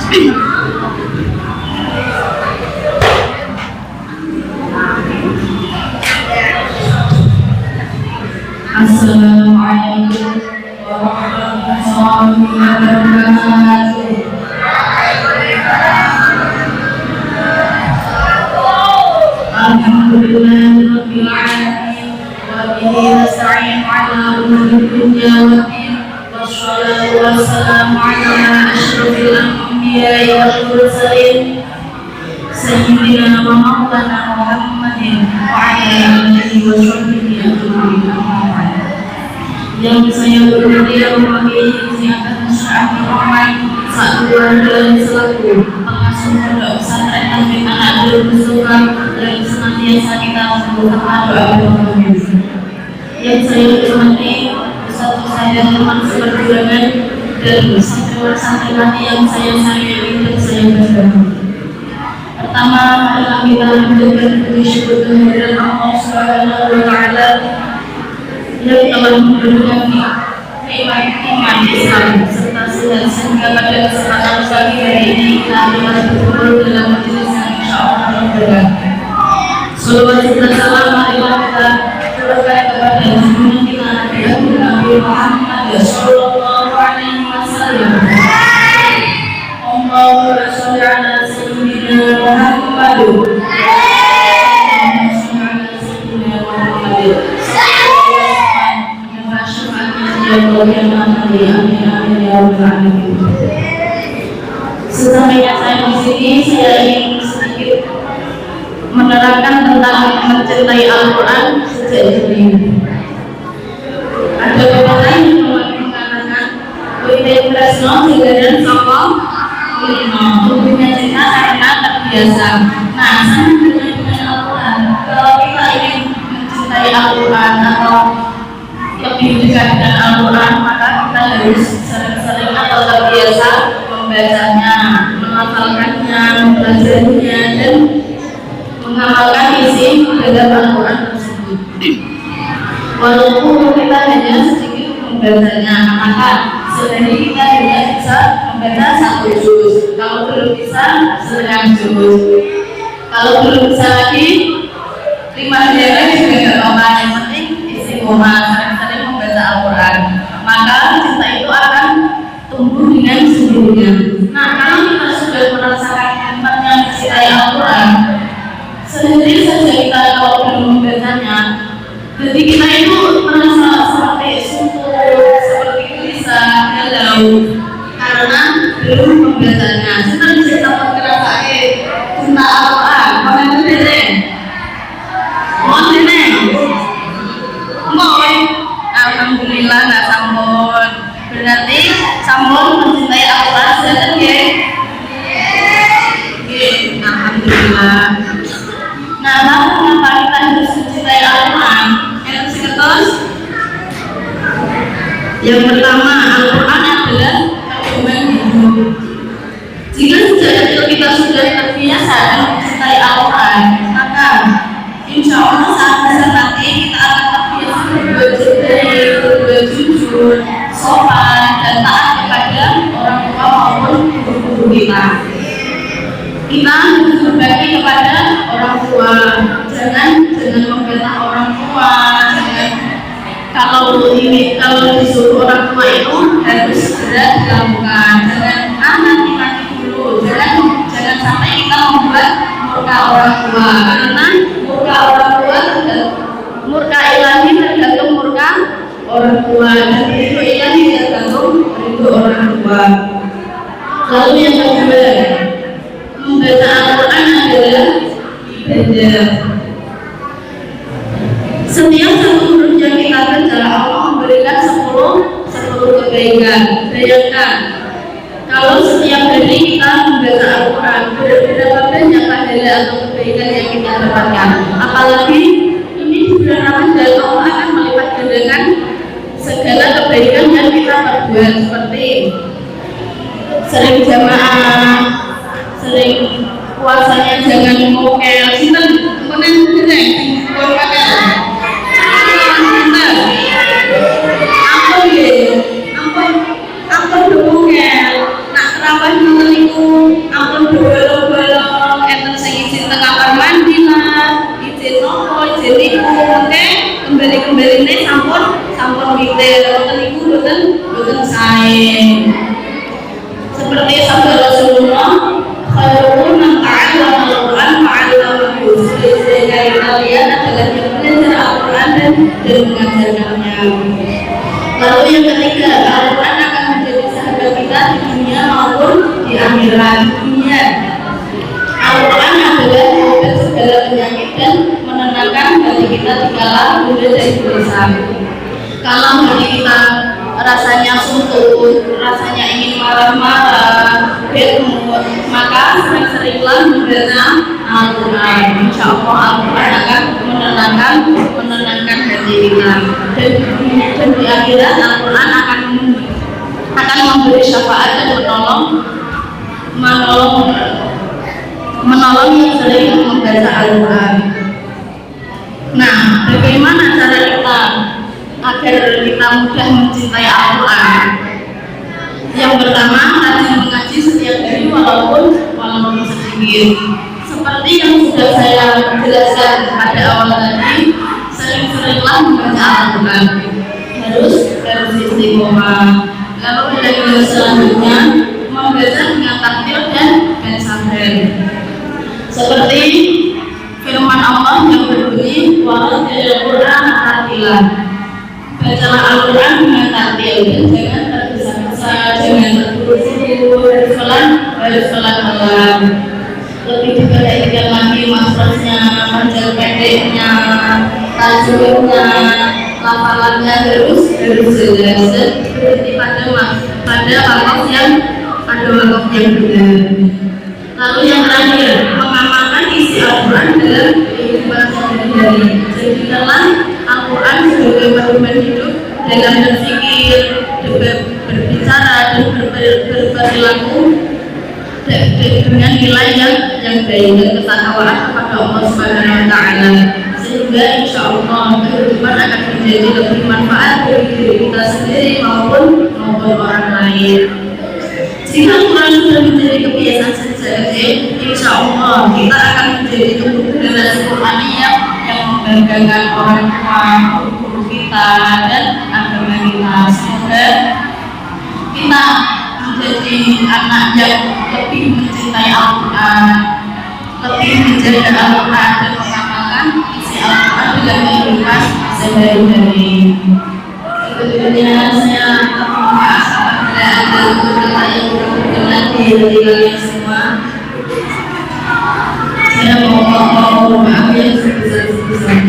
Assalamualaikum warahmatullahi wabarakatuh. Alhamdulillahirabbil alamin wa bihi nasta'in 'ala umuri dunya waddin. Wassalatu wassalamu 'ala asyrofil anbiya'i wal mursalin sayyidina wa maulana Muhammadin wa 'ala alihi wa sahbihi ajma'in. Yang saya hormati dan mewakili Ziyarat Masyarakat Rahman saat dan selaku pengasuh pondok pesantren Tahfiz Anak Abdul Mustafa dan senantiasa kita membutuhkan doa yang saya hormati satu saya teman seperjuangan dan santriwan-santriwati yang saya sayangi dan saya berdoa. Pertama adalah kita menjaga puji syukur kehadiran Allah Subhanahu wa Ta'ala yang telah memberikan nikmat iman Islam serta sehat sehingga pada kesempatan pagi hari ini kita dapat berkumpul dalam majelis yang insyaallah berkah. Salawat serta salam marilah kita curahkan kepada junjungan kita Nabi Muhammad sallallahu alaihi wasallam. Allahumma shalli ala sayyidina Muhammad. Sesampainya saya di sini, saya ingin sedikit menerangkan tentang mencintai Al-Quran sejak ini. Ada beberapa yang mengatakan Wihai Tresno Higadan Soko Tubuhnya cinta karena terbiasa. Nah, sama dengan Al-Quran. Kalau kita ingin mencintai Al-Quran atau lebih dekat dengan Al-Quran, maka kita harus sering-sering atau terbiasa membacanya, menghafalkannya, mempelajarinya, dan mengamalkan isi dalam Al-Quran tersebut. Walaupun kita hanya sedikit membacanya, maka sehari kita juga bisa membaca 1 juz. Kalau belum bisa, setengah juz. Kalau belum bisa lagi 5 hari juga tidak apa-apa. Yang penting istiqomah, sering-sering membaca Al-Quran, maka cinta itu akan tumbuh dengan sendirinya. Nah, kalau kita sudah merasakan nikmatnya mencintai Al-Quran, sendiri saja kita kalau belum membacanya, jadi kita itu merasa seperti suntuk, seperti gelisah, galau, karena belum membacanya. Kita bisa dapat merasakan cinta Al-Quran. Komen dulu. Alhamdulillah nggak sampun. Berarti sampun mencintai Al-Quran sudah ya. Alhamdulillah. Nah, lalu kenapa kita harus mencintai Al-Quran? Yang terus, yang pertama, Al-Quran adalah pedoman hidup. Jika sejak kecil kita sudah terbiasa mencintai Al-Quran, maka insya Allah saat besar nanti kita akan terbiasa berbuat jujur, sopan, dan taat kepada orang tua maupun guru kita. Kita harus berbakti kepada orang tua, jangan membela orang tua, kalau disuruh orang tua itu harus segera dilakukan, jangan nanti dulu, jangan sampai kita membuat murka orang tua, karena murka orang tua murka ilahi tergantung murka orang tua, dan ridho ilahi tergantung ridho orang tua. Lalu yang kedua, membaca Al-Quran adalah ibadah. Setiap satu huruf yang kita baca, Allah memberikan 10 kebaikan. Bayangkan kalau setiap hari kita membaca Al-Quran, berapa banyak pahala atau kebaikan yang kita dapatkan. Apalagi ini di bulan Ramadan, Allah akan melipat gandakan segala kebaikan yang kita perbuat, seperti sering jamaah, sering puasanya jangan mokel, sinten menen dereng pun pakai ampun nggih, ampun mokel, nak terawih ngoten niku kalian adalah yang belajar Al-Quran dan mengajarkannya. Lalu yang ketiga, Al-Quran akan menjadi sahabat kita di dunia maupun di akhirat dunia. Al-Quran adalah obat segala penyakit dan menenangkan hati kita di kala muda dan gelisah. Kalau hati kita rasanya suntuk, rasanya ingin marah-marah, bad mood, maka sering-seringlah membaca Al-Quran. Insya Allah Al-Quran akan menenangkan hati kita. Dan di akhirat Al-Quran akan memberi syafaat dan menolong yang sering membaca Al-Quran. Nah, bagaimana cara kita agar kita mudah mencintai Al-Quran? Yang pertama, rajin mengaji setiap hari walaupun sedikit. Seperti yang sudah saya jelaskan pada awal tadi, sering-seringlah membaca Al-Quran. Harus istiqomah. Lalu yang selanjutnya, membaca dengan taktil dan sabar. Seperti firman Allah yang berbunyi, "Warattilil Qur'ana tartila." Bacalah Al-Quran dengan tartil dan jangan tergesa-gesa, jangan terburu-buru, harus pelan-pelan. Lebih diperhatikan lagi maksudnya, panjang pendeknya, tajwidnya, lafalannya harus jelas dan berhenti pada wakaf yang benar. Lalu yang terakhir, mengamalkan isi Al-Quran dalam kehidupan sehari-hari. Jadikanlah Al-Quran sebagai pedoman hidup dalam berpikir, berbicara, dan berperilaku dengan nilai yang baik dan ketakwaan kepada Allah Subhanahu wa Ta'ala, sehingga insya Allah kehidupan akan menjadi lebih manfaat bagi diri kita sendiri maupun orang lain. Jika Al-Quran sudah menjadi kebiasaan sehari-hari, insya Allah kita akan menjadi generasi Qur'aniyah yang membanggakan orang tua, guru kita, dan agama kita. Semoga kita menjadi anak yang lebih mencintai Al-Quran, lebih menjaga Al-Quran dan mengamalkan isi Al-Quran dalam kehidupan sehari-hari. Tentunya saya mohon maaf apabila ada kata yang berkenan di hati kalian semua. Saya mohon maaf yang sebesar-besarnya.